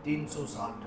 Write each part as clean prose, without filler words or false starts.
360।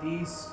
30,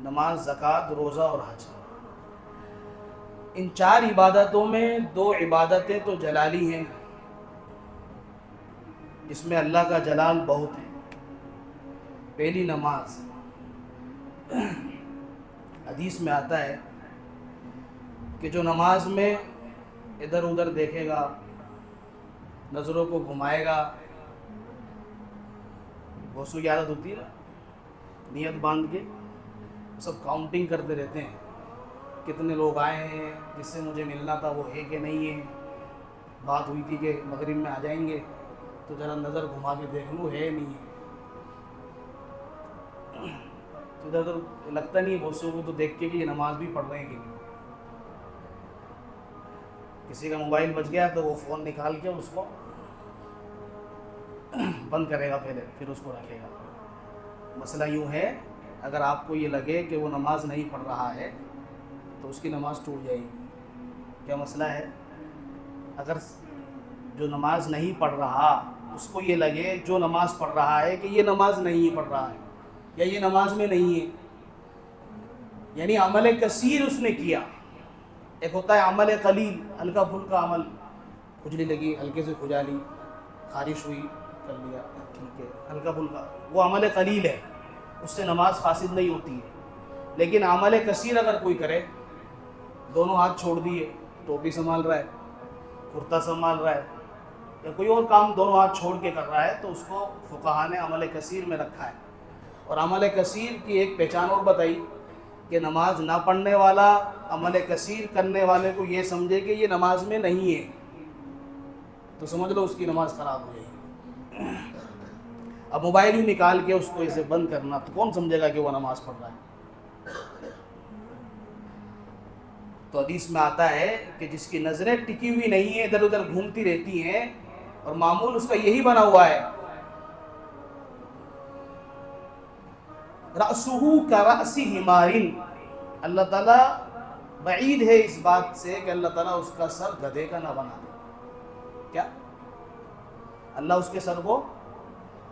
نماز، زکوٰۃ، روزہ اور حج۔ ان 4 عبادتوں میں 2 عبادتیں تو جلالی ہیں، جس میں اللہ کا جلال بہت ہے۔ پہلی نماز، حدیث میں آتا ہے کہ جو نماز میں ادھر ادھر دیکھے گا، نظروں کو گھمائے گا، بہت سی عادت ہوتی ہے نا، نیت باندھ کے سب کاؤنٹنگ کرتے رہتے ہیں، کتنے لوگ آئے ہیں، جس سے مجھے ملنا تھا وہ ہے کہ نہیں ہے، بات ہوئی تھی کہ مغرب میں آ جائیں گے تو ذرا نظر گھما کے دیکھ لوں ہے نہیں ہے، تو ادھر ادھر لگتا نہیں ہے بہت سے کو تو دیکھ کے کہ یہ نماز بھی پڑھ رہے ہیں کہ نہیں۔ کسی کا موبائل بج گیا تو وہ فون نکال کے اس کو بند کرے گا پہلے، پھر اس کو رکھے گا۔ مسئلہ یوں ہے، اگر آپ کو یہ لگے کہ وہ نماز نہیں پڑھ رہا ہے تو اس کی نماز ٹوٹ جائے گی۔ کیا مسئلہ ہے؟ اگر جو نماز نہیں پڑھ رہا اس کو یہ لگے جو نماز پڑھ رہا ہے کہ یہ نماز نہیں پڑھ رہا ہے یا یہ نماز میں نہیں ہے، یعنی عمل کثیر اس نے کیا۔ ایک ہوتا ہے عمل قلیل، ہلکا پھلکا عمل، کھجلی لگی ہلکے سے کھجا لی، خارش ہوئی کر لیا، ٹھیک ہے، ہلکا پھلکا، وہ عمل قلیل ہے، اس سے نماز فاسد نہیں ہوتی ہے۔ لیکن عمل کثیر اگر کوئی کرے، دونوں ہاتھ چھوڑ دیے، ٹوپی سنبھال رہا ہے، کرتا سنبھال رہا ہے، یا کوئی اور کام دونوں ہاتھ چھوڑ کے کر رہا ہے، تو اس کو فقہا نے عمل کثیر میں رکھا ہے۔ اور عمل کثیر کی ایک پہچان اور بتائی کہ نماز نہ پڑھنے والا عمل کثیر کرنے والے کو یہ سمجھے کہ یہ نماز میں نہیں ہے تو سمجھ لو اس کی نماز خراب ہو جائے گی۔ اب موبائل ہی نکال کے اس کو اسے بند کرنا تو کون سمجھے گا کہ وہ نماز پڑھ رہا ہے؟ تو حدیث میں آتا ہے کہ جس کی نظریں ٹکی ہوئی نہیں ہیں، ادھر ادھر گھومتی رہتی ہیں، اور معمول اس کا یہی بنا ہوا ہے، رأسہ کرأس حمار، اللہ تعالیٰ بعید ہے اس بات سے کہ اللہ تعالیٰ اس کا سر گدھے کا نہ بنا دے۔ کیا؟ اللہ اس کے سر کو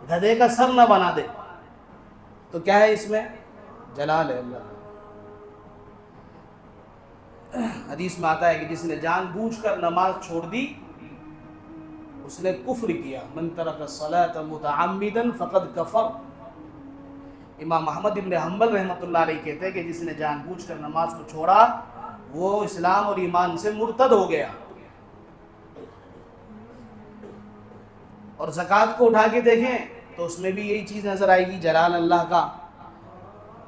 گدھے کا سر نہ بنا دے، تو کیا ہے اس میں؟ جلال ہے اللہ۔ حدیث میں آتا ہے کہ جس نے جان بوجھ کر نماز چھوڑ دی اس نے کفر کیا، من ترک الصلاۃ متعمدا فقد کفر۔ امام احمد بن حنبل رحمۃ اللہ علیہ کہتے ہیں کہ جس نے جان بوجھ کر نماز کو چھوڑا وہ اسلام اور ایمان سے مرتد ہو گیا۔ اور زکوٰۃ کو اٹھا کے دیکھیں تو اس میں بھی یہی چیز نظر آئے گی، جلال اللہ کا،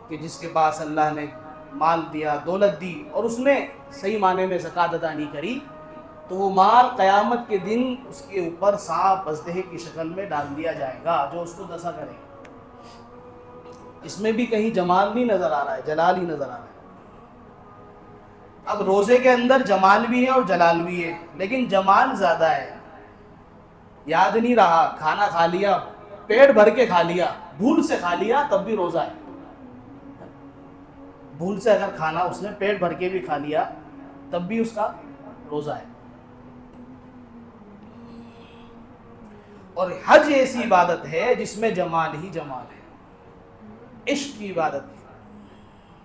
کہ جس کے پاس اللہ نے مال دیا، دولت دی، اور اس نے صحیح معنی میں زکوٰۃ ادا نہیں کری، تو وہ مال قیامت کے دن اس کے اوپر سانپ ازدہے کی شکل میں ڈال دیا جائے گا جو اس کو دسا کرے گا۔ اس میں بھی کہیں جمال نہیں نظر آ رہا ہے، جلال ہی نظر آ رہا ہے۔ اب روزے کے اندر جمال بھی ہے اور جلال بھی ہے، لیکن جمال زیادہ ہے، یاد نہیں رہا، کھانا کھا لیا، پیٹ بھر کے کھا لیا، بھول سے کھا لیا، تب بھی روزہ ہے۔ بھول سے اگر کھانا اس نے پیٹ بھر کے بھی کھا لیا تب بھی اس کا روزہ ہے۔ اور حج ایسی عبادت ہے جس میں جمال ہی جمال ہے، عشق کی عبادت،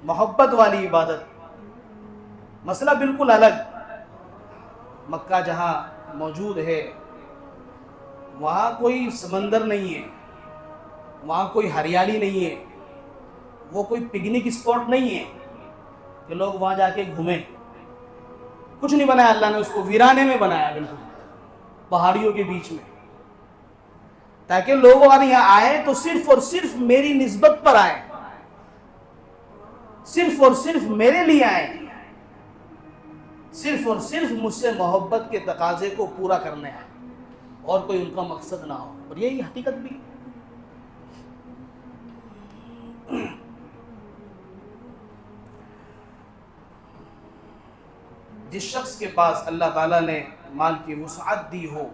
محبت والی عبادت۔ مسئلہ بالکل الگ، مکہ جہاں موجود ہے وہاں کوئی سمندر نہیں ہے، وہاں کوئی ہریالی نہیں ہے، وہ کوئی پکنک اسپاٹ نہیں ہے کہ لوگ وہاں جا کے گھومیں۔ کچھ نہیں بنایا اللہ نے، اس کو ویرانے میں بنایا، بالکل پہاڑیوں کے بیچ میں، تاکہ لوگ وہاں یہاں آئیں تو صرف اور صرف میری نسبت پر آئیں، صرف اور صرف میرے لیے آئیں، صرف اور صرف مجھ سے محبت کے تقاضے کو پورا کرنے آئیں، اور کوئی ان کا مقصد نہ ہو۔ اور یہی حقیقت بھی۔ جس شخص کے پاس اللہ تعالیٰ نے مال کی وسعت دی ہو،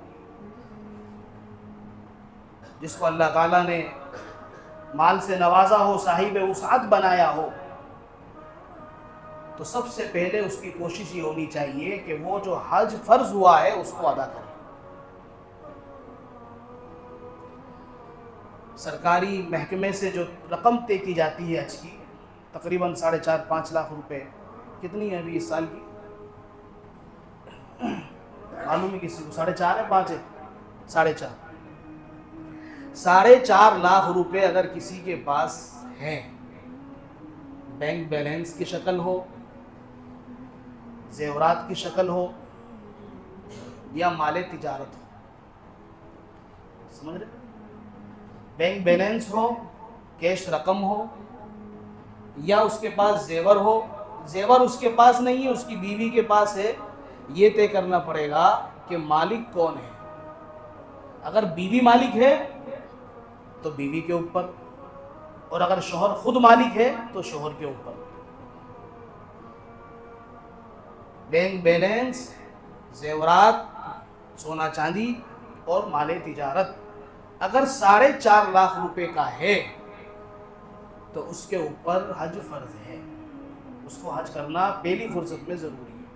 جس کو اللہ تعالیٰ نے مال سے نوازا ہو، صاحب وسعت بنایا ہو، تو سب سے پہلے اس کی کوشش یہ ہونی چاہیے کہ وہ جو حج فرض ہوا ہے اس کو ادا کرے۔ سرکاری محکمے سے جو رقم طے کی جاتی ہے حج کی، تقریباً 4.5-5 لاکھ روپے. کتنی ہے ابھی اس سال کی؟ معلوم ہے کسی کو؟ 4.5 ہے 5 ہے؟ 4.5. 4.5 لاکھ روپے اگر کسی کے پاس ہیں، بینک بیلنس کی شکل ہو، زیورات کی شکل ہو، یا مال تجارت ہو، سمجھ رہے؟ بینک بیلنس ہو، کیش رقم ہو، یا اس کے پاس زیور ہو. زیور اس کے پاس نہیں ہے، اس کی بیوی کے پاس ہے. یہ طے کرنا پڑے گا کہ مالک کون ہے. اگر بیوی مالک ہے تو بیوی کے اوپر، اور اگر شوہر خود مالک ہے تو شوہر کے اوپر. بینک بیلنس، زیورات، سونا چاندی اور مال تجارت اگر 4.5 لاکھ روپے کا ہے تو اس کے اوپر حج فرض ہے. اس کو حج کرنا پہلی فرصت میں ضروری ہے.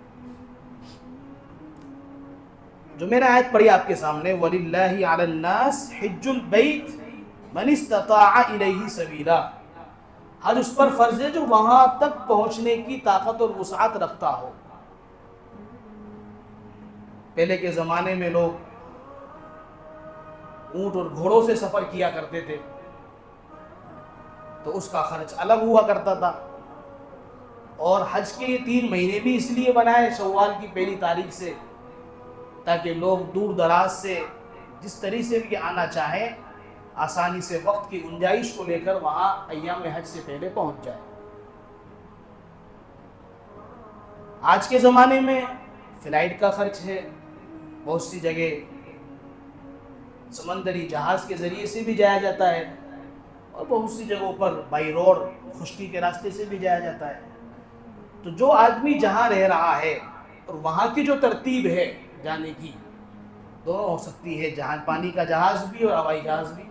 جو میں نے آیت پڑھی آپ کے سامنے، وَلِلَّهِ عَلَى النَّاسِ حِجُّ الْبَيْتِ مَنِ اسْتَطَاعَ إِلَيْهِ سَبِيلًا. حج اس پر فرض ہے جو وہاں تک پہنچنے کی طاقت اور وسعت رکھتا ہو. پہلے کے زمانے میں لوگ اونٹ اور گھوڑوں سے سفر کیا کرتے تھے تو اس کا خرچ الگ ہوا کرتا تھا. اور حج کے یہ 3 مہینے بھی اس لیے بنائے شوال کی پہلی تاریخ سے، تاکہ لوگ دور دراز سے جس طریقے سے بھی آنا چاہیں آسانی سے وقت کی گنجائش کو لے کر وہاں ایام حج سے پہلے پہنچ جائے. آج کے زمانے میں فلائٹ کا خرچ ہے، بہت سی جگہ سمندری جہاز کے ذریعے سے بھی جایا جاتا ہے، اور بہت سی جگہوں پر بائی روڈ خشکی کے راستے سے بھی جایا جاتا ہے. تو جو آدمی جہاں رہ رہا ہے اور وہاں کی جو ترتیب ہے جانے کی، دونوں ہو سکتی ہے، جہاں پانی کا جہاز بھی اور ہوائی جہاز بھی،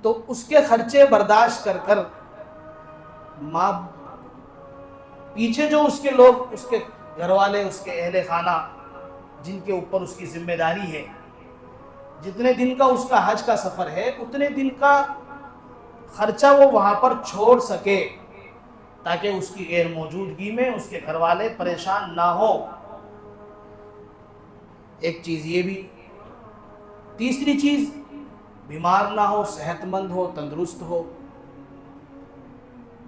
تو اس کے خرچے برداشت کر کر ماں پیچھے جو اس کے لوگ، اس کے گھر والے، اس کے اہل خانہ جن کے اوپر اس کی ذمہ داری ہے، جتنے دن کا اس کا حج کا سفر ہے اتنے دن کا خرچہ وہ وہاں پر چھوڑ سکے، تاکہ اس کی غیر موجودگی میں اس کے گھر والے پریشان نہ ہو. ایک چیز یہ بھی. تیسری چیز، بیمار نہ ہو، صحت مند ہو، تندرست ہو.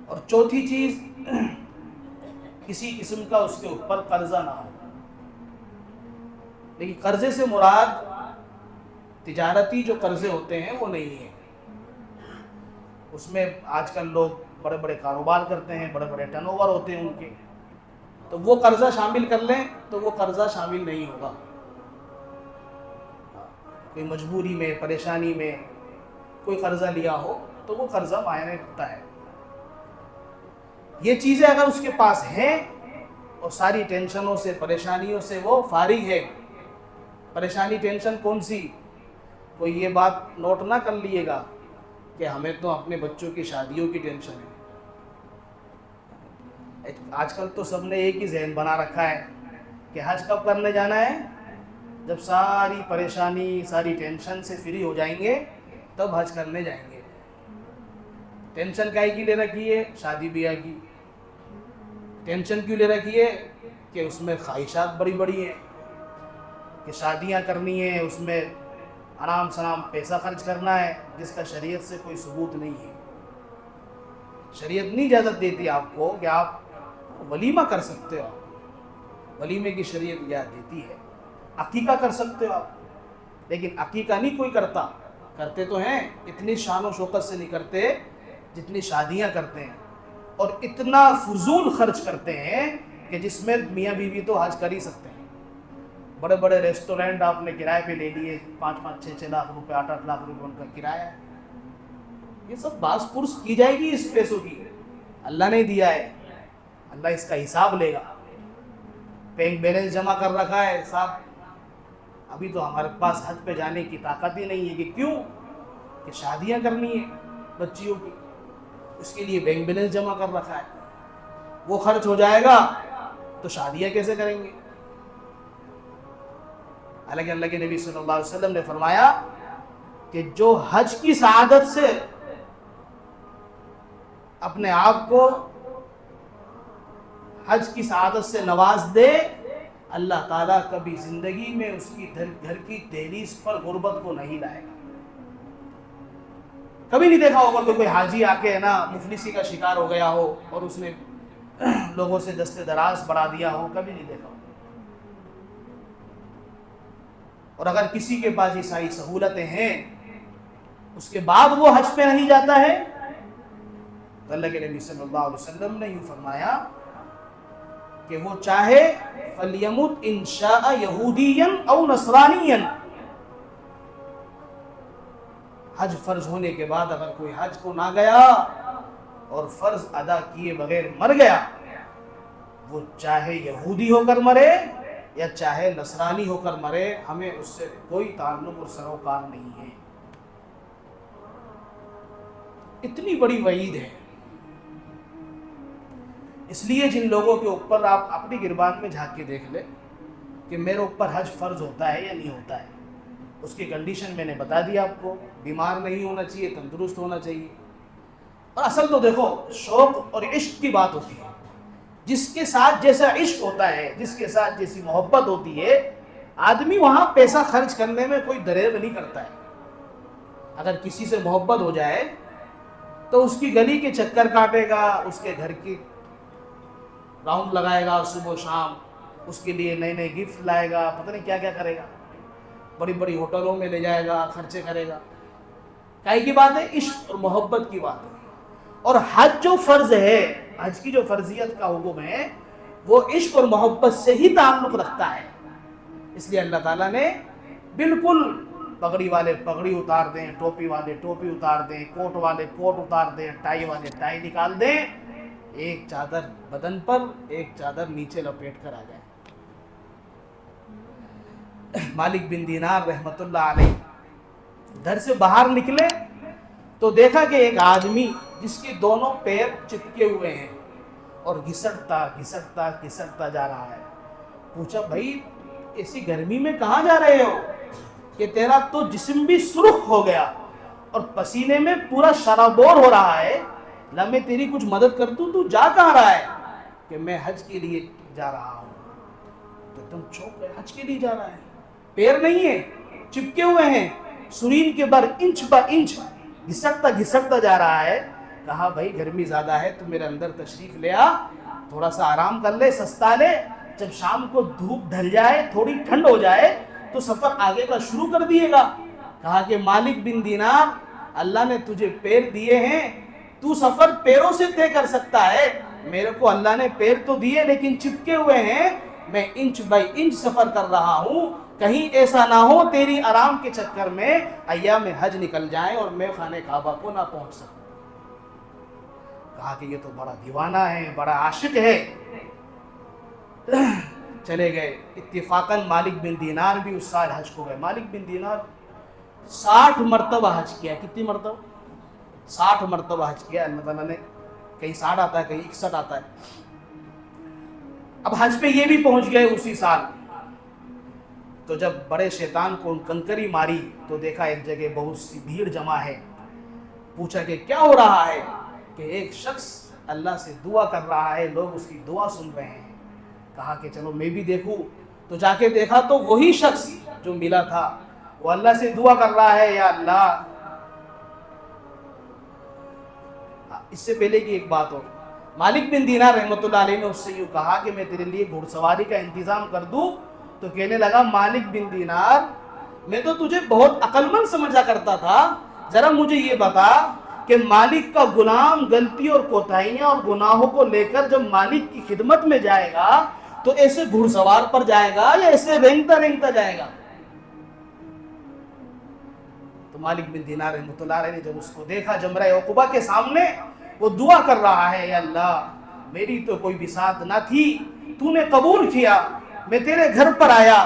اور چوتھی چیز، کسی قسم کا اس کے اوپر قرضہ نہ ہو. لیکن قرضے سے مراد تجارتی جو قرضے ہوتے ہیں وہ نہیں ہیں. اس میں آج کل لوگ بڑے بڑے کاروبار کرتے ہیں، بڑے بڑے ٹرن اوور ہوتے ہیں ان کے، تو وہ قرضہ شامل کر لیں تو وہ قرضہ شامل نہیں ہوگا. کوئی مجبوری میں، پریشانی میں کوئی قرضہ لیا ہو تو وہ قرضہ معنی رکھتا ہے. یہ چیزیں اگر اس کے پاس ہیں اور ساری ٹینشنوں سے، پریشانیوں سے وہ فارغ ہے. پریشانی ٹینشن کون سی؟ کوئی یہ بات نوٹ نہ کر لیے گا کہ ہمیں تو اپنے بچوں کی شادیوں کی ٹینشن ہے. آج کل تو سب نے ایک ہی ذہن بنا رکھا ہے کہ حج کب کرنے جانا ہے؟ جب ساری پریشانی، ساری ٹینشن سے فری ہو جائیں گے تب حج کرنے جائیں گے. ٹینشن کائے کی لے رکھی ہے؟ شادی بیاہ کی. ٹینشن کیوں لے رکھی ہے؟ کہ اس میں خواہشات بڑی بڑی ہیں، کہ شادیاں کرنی ہیں، اس میں آرام سلام پیسہ خرچ کرنا ہے، جس کا شریعت سے کوئی ثبوت نہیں ہے. شریعت نہیں اجازت دیتی آپ کو کہ آپ ولیمہ کر سکتے ہو. ولیمے کی شریعت اجازت دیتی ہے. عقیقہ کر سکتے ہو آپ، لیکن عقیقہ نہیں کوئی کرتا. کرتے تو ہیں، اتنی شان و شوکت سے نہیں کرتے جتنی شادیاں کرتے ہیں، اور اتنا فضول خرچ کرتے ہیں کہ جس میں میاں بیوی تو حج کر ہی سکتے ہیں. بڑے بڑے ریسٹورینٹ آپ نے کرائے پہ لے لیے، 5-5 6-6 لاکھ روپے، 8-8 لاکھ روپے ان کا کرایہ ہے. یہ سب باس پرس کی جائے گی اس پیسوں کی. اللہ نے دیا ہے، اللہ اس کا حساب لے گا. بینک بیلنس جمع کر رکھا ہے صاحب، ابھی تو ہمارے پاس حج پہ جانے کی طاقت ہی نہیں ہے. کہ کیوں؟ کہ شادیاں کرنی ہیں بچیوں کی، اس کے لیے بینک بیلنس جمع کر رکھا ہے. وہ خرچ ہو جائے گا تو شادیاں کیسے کریں گے؟ حالانکہ اللہ کے نبی صلی اللہ علیہ وسلم نے فرمایا کہ جو حج کی سعادت سے اپنے آپ کو حج کی سعادت سے نواز دے، اللہ تعالیٰ کبھی زندگی میں اس کی گھر کی دہلیز پر غربت کو نہیں لائے گا۔ کبھی نہیں دیکھا ہوگا کہ کوئی حاجی آ کے نا مفلسی کا شکار ہو گیا ہو اور اس نے لوگوں سے دست دراز بڑھا دیا ہو، کبھی نہیں دیکھا ہو۔ اور اگر کسی کے پاس یہ ساری سہولتیں ہیں اس کے بعد وہ حج پہ نہیں جاتا ہے تو اللہ کے نبی صلی اللہ علیہ وسلم نے یوں فرمایا کہ وہ چاہے فَلْيَمُتْ إِنْ شَاءَ يَهُودِيًّا أَوْ نَصْرَانِيًّا، حج فرض ہونے کے بعد اگر کوئی حج کو نہ گیا اور فرض ادا کیے بغیر مر گیا، وہ چاہے یہودی ہو کر مرے یا چاہے نصرانی ہو کر مرے، ہمیں اس سے کوئی تعلق اور سروکار نہیں ہے۔ اتنی بڑی وعید ہے۔ اس لیے جن لوگوں کے اوپر آپ اپنی گربان میں جھانک کے دیکھ لیں کہ میرے اوپر حج فرض ہوتا ہے یا نہیں ہوتا ہے، اس کی کنڈیشن میں نے بتا دیا آپ کو، بیمار نہیں ہونا چاہیے، تندرست ہونا چاہیے۔ اور اصل تو دیکھو شوق اور عشق کی بات ہوتی ہے، جس کے ساتھ جیسا عشق ہوتا ہے، جس کے ساتھ جیسی محبت ہوتی ہے، آدمی وہاں پیسہ خرچ کرنے میں کوئی دریغ نہیں کرتا ہے۔ اگر کسی سے محبت ہو جائے تو اس کی گلی کے چکر کاٹے گا، اس کے گھر کی راؤنڈ لگائے گا صبح و شام، اس کے لیے نئے نئے گفٹ لائے گا، پتہ نہیں کیا کیا کرے گا، بڑی بڑی ہوٹلوں میں لے جائے گا، خرچے کرے گا۔ کائے کی بات ہے؟ عشق اور محبت کی بات ہے۔ اور حج جو فرض ہے، حج کی جو فرضیت کا حکم ہے، وہ عشق اور محبت سے ہی تعلق رکھتا ہے۔ اس لیے اللہ تعالیٰ نے بالکل پگڑی والے پگڑی اتار دیں، ٹوپی والے ٹوپی اتار دیں، کوٹ والے کوٹ اتار دیں، ٹائی والے ٹائی نکال دیں، ایک چادر بدن پر ایک چادر نیچے لپیٹ کر آ جائے۔ مالک بن دینار رحمت اللہ علیہ گھر سے باہر نکلے تو دیکھا کہ ایک آدمی جس کے دونوں پیر چپکے ہوئے ہیں اور گھسٹتا گھسٹتا گھسٹتا جا رہا ہے۔ پوچھا بھائی ایسی گرمی میں کہاں جا رہے ہو کہ تیرا تو جسم بھی سرخ ہو گیا اور پسینے میں پورا شرابور ہو رہا ہے، لا میں تیری کچھ مدد کر دوں، تو جا کہاں رہا ہے؟ کہ میں حج کے لیے جا رہا ہوں۔ تو تم چوک گئے، حج کے لیے جا رہا ہے، پیر نہیں ہے، چپکے ہوئے ہیں، سرین کے بر انچ با انچ گھسٹتا گھسٹتا جا رہا ہے۔ کہا بھائی گرمی زیادہ ہے، تو میرے اندر تشریف لے آ، تھوڑا سا آرام کر لے، سستا لے، جب شام کو دھوپ ڈھل جائے، تھوڑی ٹھنڈ ہو جائے تو سفر آگے کا شروع کر دیے گا۔ کہا کہ مالک بن دینار، اللہ نے تجھے پیر دیے ہیں، تو سفر پیروں سے طے کر سکتا ہے، میرے کو اللہ نے پیر تو دیے لیکن چپکے ہوئے ہیں، میں انچ بائی انچ سفر کر رہا ہوں، کہیں ایسا نہ ہو تیری آرام کے چکر میں ایام حج نکل جائیں اور میں خانہ کعبہ کو نہ پہنچ سکوں۔ کہا کہ یہ تو بڑا دیوانہ ہے، بڑا عاشق ہے۔ چلے گئے، اتفاقاً مالک بن دینار بھی اس سال حج کو گئے۔ مالک بن دینار 60 مرتبہ حج کیا۔ کتنی مرتبہ؟ 60 مرتبہ حج کیا۔ اللہ تعالیٰ نے کہیں 60 آتا ہے، کہیں 61 آتا ہے۔ اب حج پہ یہ بھی پہنچ گئے اسی سال، تو جب بڑے شیطان کو کنکری ماری تو دیکھا ایک جگہ بہت سی بھیڑ جمع ہے۔ پوچھا کہ کیا ہو رہا ہے؟ کہ ایک شخص اللہ سے دعا کر رہا ہے، لوگ اس کی دعا سن رہے ہیں۔ کہا کہ چلو میں بھی دیکھوں، تو جا کے دیکھا تو وہی شخص جو ملا تھا وہ اللہ سے دعا کر رہا ہے، یا اللہ۔ اس سے پہلے کی ایک بات ہو، مالک بن دینار رحمۃ اللہ علیہ نے اس سے یوں کہا کہ میں تیرے لیے گھڑ سواری کا انتظام کر دوں، تو کہنے لگا مالک بن دینار میں تو تجھے بہت عقل مند سمجھا کرتا تھا، ذرا مجھے یہ بتا کہ مالک کا غلام غلطی اور کوتاہیاں اور گناہوں کو لے کر جب مالک کی خدمت میں جائے گا تو ایسے گھڑ سوار پر جائے گا یا ایسے رینگتا رینگتا جائے گا؟ تو مالک بن دینار رحمۃ اللہ علیہ نے جب اس کو دیکھا جمرہ عقبہ کے سامنے وہ دعا کر رہا ہے، یا اللہ میری تو کوئی بساط نہ تھی، تو نے قبول کیا، میں تیرے گھر پر آیا،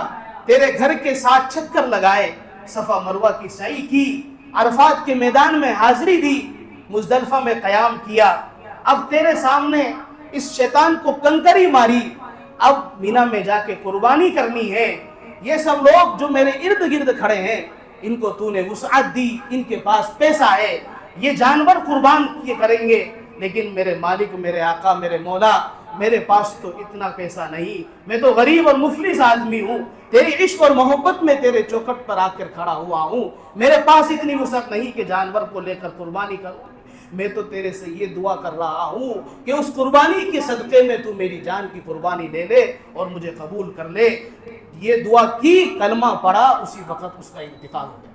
تیرے گھر کے ساتھ چکر لگائے، صفا مروہ کی سعی کی، عرفات کے میدان میں حاضری دی، مزدلفہ میں قیام کیا، اب تیرے سامنے اس شیطان کو کنکری ماری، اب مینا میں جا کے قربانی کرنی ہے، یہ سب لوگ جو میرے ارد گرد کھڑے ہیں ان کو تو نے وسعت دی، ان کے پاس پیسہ ہے، یہ جانور قربان کیے کریں گے، لیکن میرے مالک، میرے آقا، میرے مولا، میرے پاس تو اتنا پیسہ نہیں، میں تو غریب اور مفلس آدمی ہوں، تیری عشق اور محبت میں تیرے چوکھٹ پر آ کر کھڑا ہوا ہوں، میرے پاس اتنی وسعت نہیں کہ جانور کو لے کر قربانی کروں۔ میں تو تیرے سے یہ دعا کر رہا ہوں کہ اس قربانی کے صدقے میں تو میری جان کی قربانی لے لے اور مجھے قبول کر لے۔ یہ دعا کی، کلمہ پڑھا، اسی وقت اس کا انتقال ہو گیا۔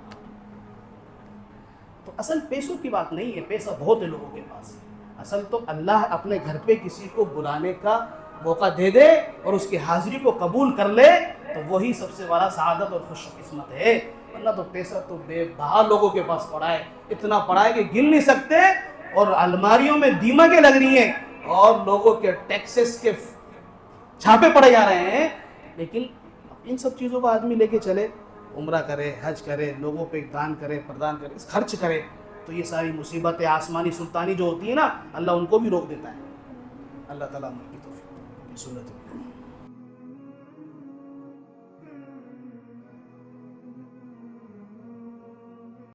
تو اصل پیسوں کی بات نہیں ہے، پیسہ بہت ہے لوگوں کے پاس، اصل تو اللہ اپنے گھر پہ کسی کو بلانے کا موقع دے دے اور اس کی حاضری کو قبول کر لے تو وہی سب سے بڑا سعادت اور خوش قسمت ہے۔ ورنہ تو پیسہ تو بے بہا لوگوں کے پاس پڑا ہے، اتنا پڑا ہے کہ گن نہیں سکتے، اور الماریوں میں دیمکیں لگ رہی ہیں اور لوگوں کے ٹیکسز کے چھاپے پڑے جا رہے ہیں، لیکن ان سب چیزوں کو آدمی لے کے چلے، عمرہ کرے، حج کرے، لوگوں پہ دان کرے، پردان کرے، خرچ کرے، تو یہ ساری مصیبتیں آسمانی سلطانی جو ہوتی ہیں نا، اللہ ان کو بھی روک دیتا ہے۔ اللہ تعالیٰ ہم کی توفیق۔ سنت